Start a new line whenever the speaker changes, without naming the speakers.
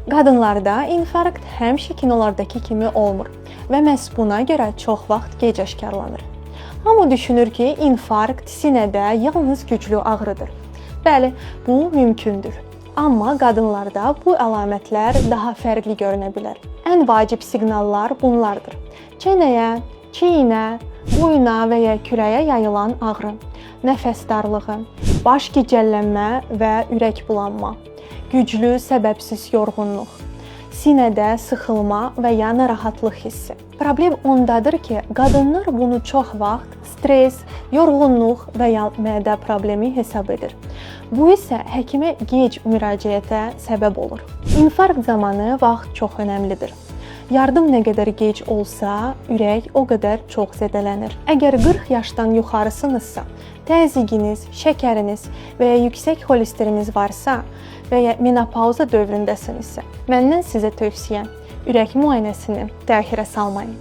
Qadınlarda infarkt həmişə kinolardakı kimi olmur və məhz buna görə çox vaxt gec aşkarlanır. Hamı düşünür ki, infarkt sinədə yalnız güclü ağrıdır. Bəli, bu mümkündür. Amma qadınlarda bu əlamətlər daha fərqli görünə bilər. Ən vacib siqnallar bunlardır: çənəyə, çiyinə, boyuna və ya kürəyə yayılan ağrı, nəfəs darlığı, baş gicəllənmə və ürək bulanma, güclü səbəbsiz yorğunluq, sinədə sıxılma və ya narahatlıq hissi. Problem ondadır ki, qadınlar bunu çox vaxt stres, yorğunluq və ya mədə problemi hesab edir. Bu isə həkimə gec müraciətə səbəb olur. İnfarkt zamanı vaxt çox önəmlidir. Yardım nə qədər gec olsa, ürək o qədər çox zədələnir. Əgər 40 yaşdan yuxarısınızsa, təzyiqiniz, şəkəriniz və ya yüksək xolesterininiz varsa və ya menopauza dövründəsinizsə, məndən sizə tövsiyəm: ürək müayinəsini təxirə salmayın.